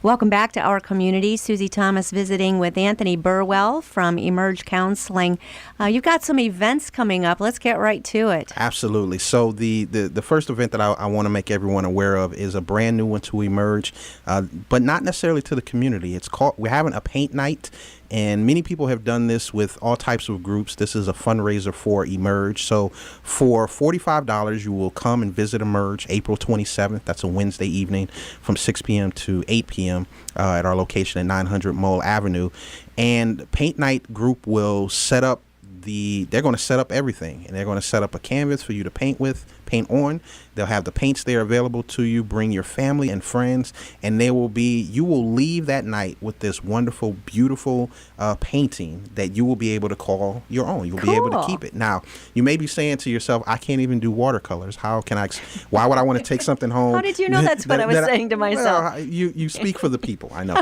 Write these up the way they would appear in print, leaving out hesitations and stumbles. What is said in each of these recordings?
Welcome back to our community. Susie Thomas visiting with Anthony Burwell from Emerge Counseling. You've got some events coming up. Let's get right to it. Absolutely. So the first event that I want to make everyone aware of is a brand new one to Emerge, but not necessarily to the community. We're having a paint night. And many people have done this with all types of groups. This is a fundraiser for Emerge. So for $45, you will come and visit Emerge April 27th. That's a Wednesday evening from 6 p.m. to 8 p.m. At our location at 900 Mole Avenue. And Paint Night group will set up they're going to set up everything, and they're going to set up a canvas for you to paint on. They'll have the paints there available to you. Bring your family and friends, and you will leave that night with this wonderful, beautiful painting that you will be able to call your own. You'll be able to keep it. Now, you may be saying to yourself, I can't even do watercolors. Why would I want to take something home? How did you know that's what I was saying to myself? Well, you speak for the people, I know.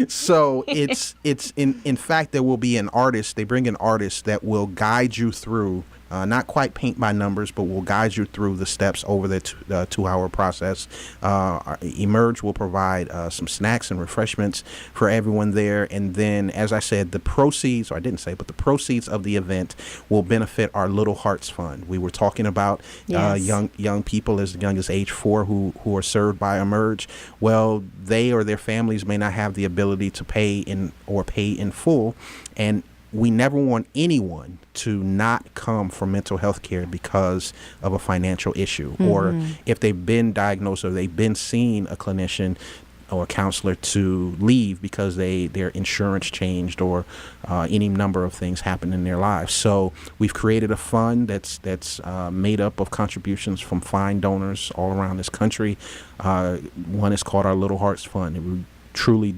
So it's in fact, there will be an artist. They bring an artist that will guide you through, not quite paint by numbers, but will guide you through the steps over the 2-hour process. Emerge will provide some snacks and refreshments for everyone there. And then, as I said, the proceeds of the event will benefit our Little Hearts Fund. We were talking about young people as young as age 4 who are served by Emerge. Well, they or their families may not have the ability to pay in full, and we never want anyone to not come for mental health care because of a financial issue, or if they've been diagnosed or they've been seeing a clinician or a counselor to leave because their insurance changed, or any number of things happened in their lives. So we've created a fund that's made up of contributions from fine donors all around this country. One is called our Little Hearts Fund. It truly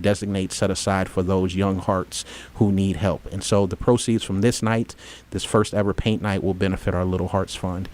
set aside for those young hearts who need help. And so the proceeds from this first ever paint night, will benefit our Little Hearts Fund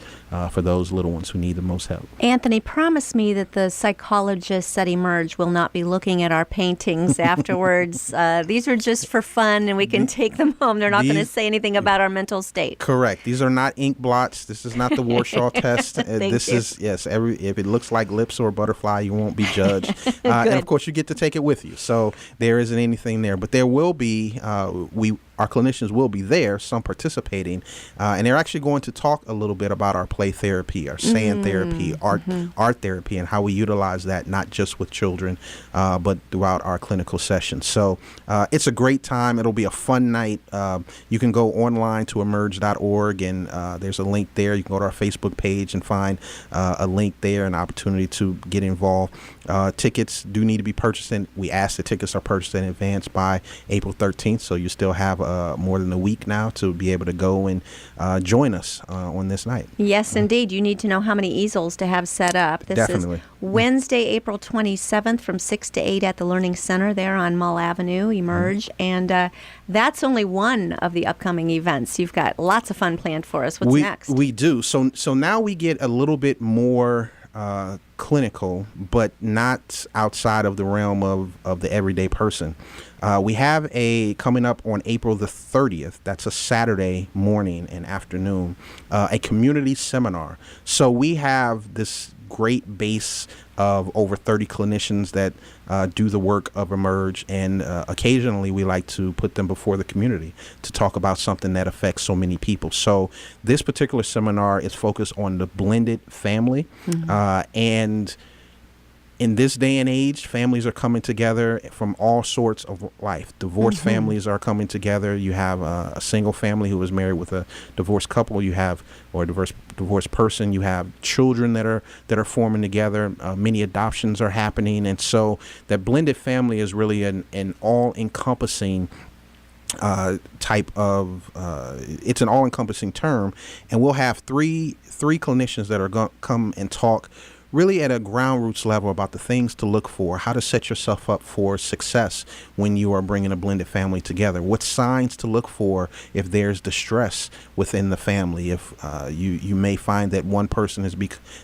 for those little ones who need the most help. Anthony, promise me that the psychologists at Emerge will not be looking at our paintings afterwards. These are just for fun, and we can take them home. They're not going to say anything about our mental state. Correct. These are not ink blots. This is not the Warshaw test. If it looks like lips or a butterfly, you won't be judged. And of course, you get to take it with you. So there isn't anything there, but there will be, our clinicians will be there, some participating, and they're actually going to talk a little bit about our play therapy, our sand therapy, art therapy, and how we utilize that not just with children, but throughout our clinical sessions. So it's a great time. It'll be a fun night. You can go online to emerge.org, and there's a link there. You can go to our Facebook page and find a link there, an opportunity to get involved. Tickets do need to be purchased, and we ask the tickets are purchased in advance by April 13th, so you still have more than a week now to be able to go and join us on this night. Yes, indeed. You need to know how many easels to have set up. This Definitely. is Wednesday, April 27th from 6 to 8 at the Learning Center there on Mull Avenue, Emerge. And that's only one of the upcoming events. You've got lots of fun planned for us. What's next? We do. So now we get a little bit more clinical, but not outside of the realm of the everyday person. We have coming up on April the 30th, that's a Saturday morning and afternoon, a community seminar. So we have this great base of over 30 clinicians that do the work of Emerge, and occasionally we like to put them before the community to talk about something that affects so many people. So this particular seminar is focused on the blended family, and in this day and age, families are coming together from all sorts of life. Divorced families are coming together. You have a single family who is married with a divorced couple. You have, or a divorced person. You have children that are forming together. Many adoptions are happening, and so that blended family is really an all-encompassing type of. It's an all-encompassing term, and we'll have three clinicians that are going to come and talk really at a ground roots level about the things to look for, how to set yourself up for success when you are bringing a blended family together, what signs to look for if there's distress within the family, if you may find that one person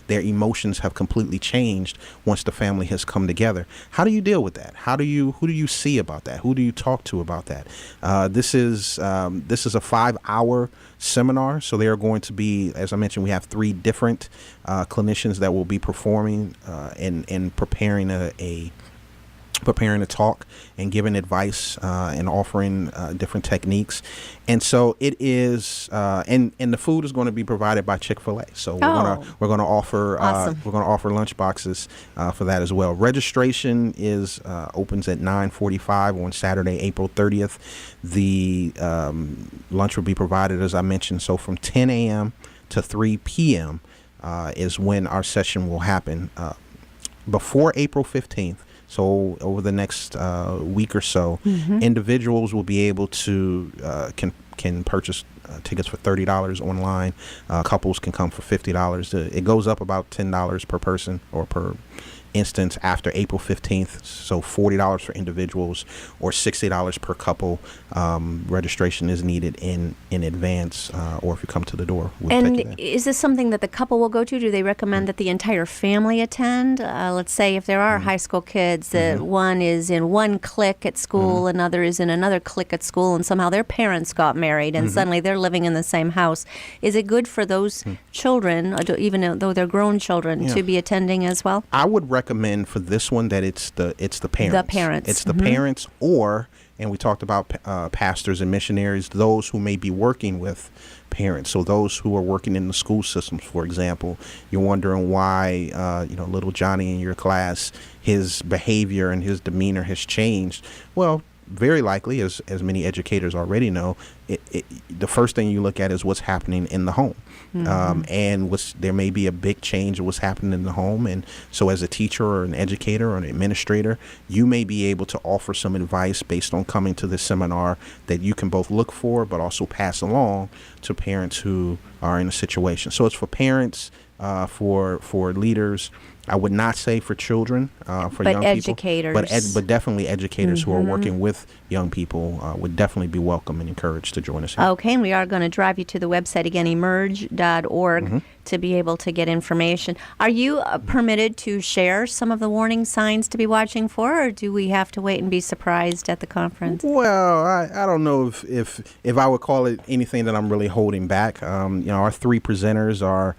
their emotions have completely changed once the family has come together. How do you deal with that? Who do you see about that? Who do you talk to about that? This is a 5-hour seminar, so they are going to be, as I mentioned, we have 3 different clinicians that will be performing and preparing a preparing to talk and giving advice and offering different techniques. And so it is, and the food is going to be provided by Chick-fil-A. So we're going to offer Awesome. we're going to offer lunch boxes for that as well. Registration is opens at 9:45 on Saturday, April 30th. The lunch will be provided, as I mentioned, so from 10 a.m. to 3 p.m. Is when our session will happen. Before April 15th, so over the next week or so, individuals will be able to can purchase tickets for $30 online. Couples can come for $50. It goes up about $10 per person or per instance after April 15th. So $40 for individuals or $60 per couple. Registration is needed in advance, or if you come to the door, we'll take you there. And is this something that the couple will go to? Do they recommend that the entire family attend? Let's say if there are high school kids, that one is in one clique at school, another is in another clique at school, and somehow their parents got married, and suddenly they're living in the same house. Is it good for those children, even though they're grown children, to be attending as well? I would recommend for this one that it's the parents. The parents. It's the parents, or, and we talked about pastors and missionaries, those who may be working with parents. So those who are working in the school systems, for example, you're wondering why, little Johnny in your class, his behavior and his demeanor has changed. Well, very likely, as many educators already know, the first thing you look at is what's happening in the home. And there may be a big change in what's happening in the home. And so as a teacher or an educator or an administrator, you may be able to offer some advice based on coming to this seminar that you can both look for, but also pass along to parents who are in a situation. So it's for parents, for leaders. I would not say for children, for young educators. people, but definitely educators who are working with young people would definitely be welcome and encouraged to join us here. Okay, and we are going to drive you to the website again, emerge.org, to be able to get information. Are you permitted to share some of the warning signs to be watching for, or do we have to wait and be surprised at the conference? Well, I don't know if I would call it anything that I'm really holding back. Our three presenters are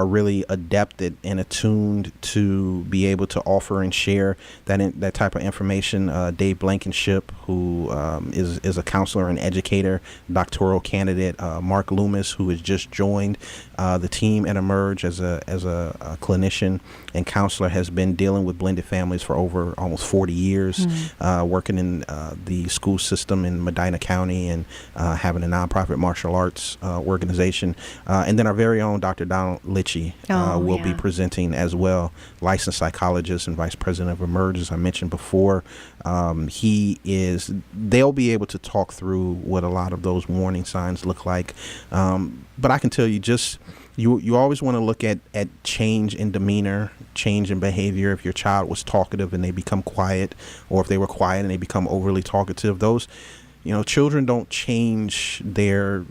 really adept and attuned to be able to offer and share that type of information. Dave Blankenship, who is a counselor and educator, doctoral candidate. Mark Loomis, who has just joined the team at Emerge as a clinician and counselor, has been dealing with blended families for over almost 40 years, working in the school system in Medina County and having a nonprofit martial arts organization. And then our very own Dr. Donald Litchie will be presenting as well, licensed psychologist and vice president of Emerge, as I mentioned before. They'll be able to talk through what a lot of those warning signs look like. But I can tell you, you always want to look at change in demeanor, change in behavior. If your child was talkative and they become quiet, or if they were quiet and they become overly talkative, those, children don't change their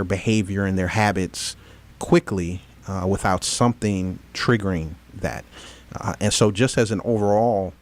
behavior and their habits quickly without something triggering that. And so just as an overall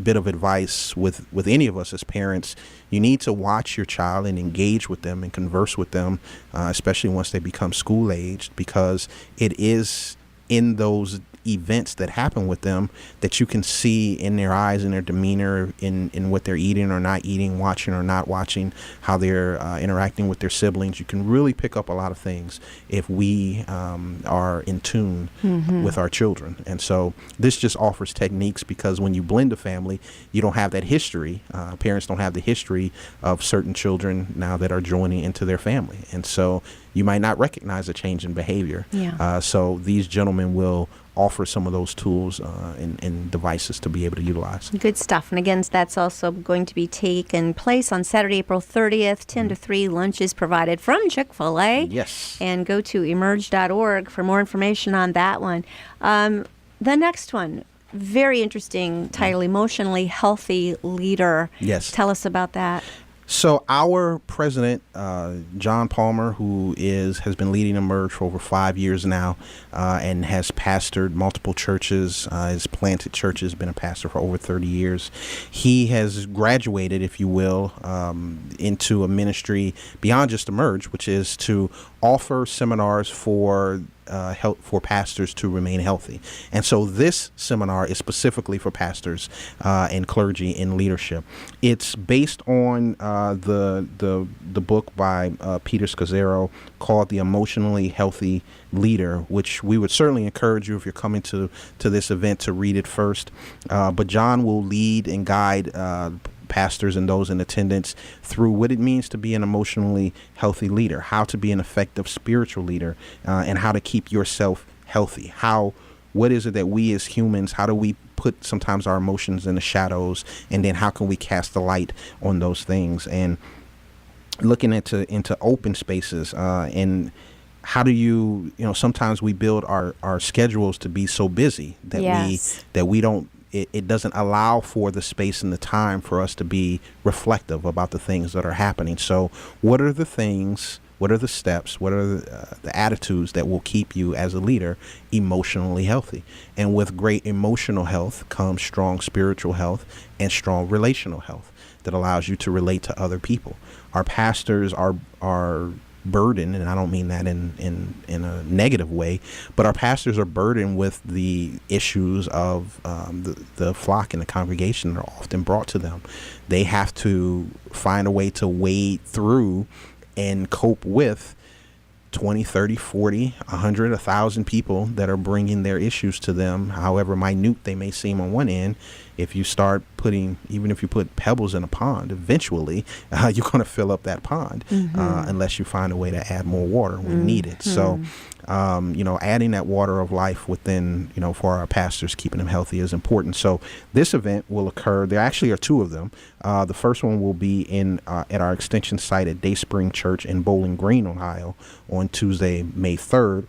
bit of advice with any of us as parents, you need to watch your child and engage with them and converse with them, especially once they become school aged, because it is in those events that happen with them that you can see in their eyes and their demeanor, in what they're eating or not eating, watching or not watching, how they're interacting with their siblings. You can really pick up a lot of things if we are in tune with our children. And so this just offers techniques, because when you blend a family, you don't have that history. Parents don't have the history of certain children now that are joining into their family. And so you might not recognize a change in behavior. So these gentlemen will offer some of those tools and devices to be able to utilize. Good stuff. And again, that's also going to be taking place on Saturday, April 30th, 10 to 3. Lunch is provided from Chick-fil-A. Yes. And go to emerge.org for more information on that one. The next one, very interesting title, Emotionally Healthy Leader. Yes. Tell us about that. So our president, John Palmer, who has been leading Emerge for over 5 years now, and has pastored multiple churches, has planted churches, been a pastor for over 30 years. He has graduated, if you will, into a ministry beyond just Emerge, which is to offer seminars for help for pastors to remain healthy. And so this seminar is specifically for pastors and clergy in leadership. It's based on the book by Peter Scazzaro called The Emotionally Healthy Leader, which we would certainly encourage you, if you're coming to this event, to read it first. But John will lead and guide pastors and those in attendance through what it means to be an emotionally healthy leader, how to be an effective spiritual leader, and how to keep yourself healthy. What is it that we as humans, how do we put sometimes our emotions in the shadows, and then how can we cast the light on those things? And looking into open spaces, and how do you sometimes we build our schedules to be so busy that Yes. we don't, it doesn't allow for the space and the time for us to be reflective about the things that are happening. So what are the things, what are the steps, what are the attitudes that will keep you as a leader emotionally healthy? And with great emotional health comes strong spiritual health and strong relational health that allows you to relate to other people. Our pastors are burdened, and I don't mean that in a negative way, but our pastors are burdened with the issues of the flock and the congregation that are often brought to them. They have to find a way to wade through and cope with 20, 30, 40, 100, 1,000 people that are bringing their issues to them, however minute they may seem on one end. If you start even if you put pebbles in a pond, eventually you're going to fill up that pond, unless you find a way to add more water when needed. So, adding that water of life within, for our pastors, keeping them healthy is important. So this event will occur. There actually are two of them. The first one will be at our extension site at Dayspring Church in Bowling Green, Ohio, on Tuesday, May 3rd.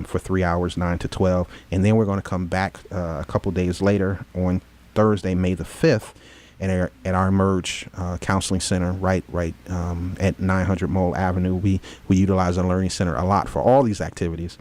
For 3 hours, 9 to 12. And then we're going to come back a couple days later on Thursday, May the 5th, at our Emerge Counseling Center right at 900 Mole Avenue. We utilize our Learning Center a lot for all these activities.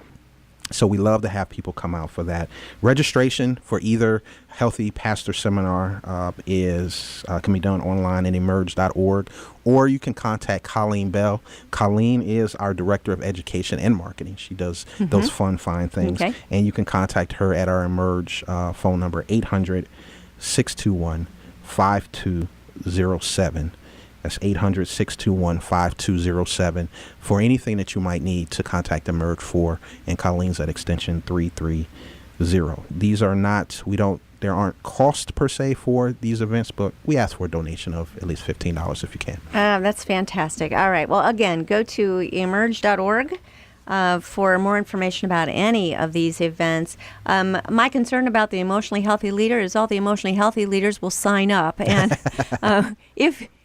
So we love to have people come out for that. Registration for either Healthy Pastor Seminar can be done online at emerge.org, or you can contact Colleen Bell. Colleen is our Director of Education and Marketing. She does those fun things. Okay. And you can contact her at our Emerge phone number, 800-621-5207. That's 800-621-5207 for anything that you might need to contact Emerge for, and Colleen's at extension 330. There aren't costs per se for these events, but we ask for a donation of at least $15 if you can. That's fantastic. All right. Well, again, go to emerge.org. For more information about any of these events. My concern about the emotionally healthy leader is all the emotionally healthy leaders will sign up. And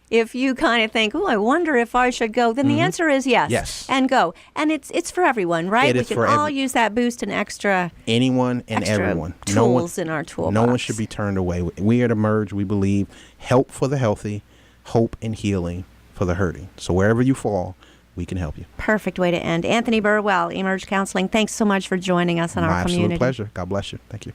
if you kind of think, I wonder if I should go, then the answer is yes. Yes. And go. And it's for everyone, right? We can all use that boost and extra. Anyone and everyone. Tools in our toolbox. No one should be turned away. We at Emerge, we believe help for the healthy, hope and healing for the hurting. So wherever you fall, we can help you. Perfect way to end. Anthony Burwell, Emerge Counseling, thanks so much for joining us in our community. My absolute pleasure. God bless you. Thank you.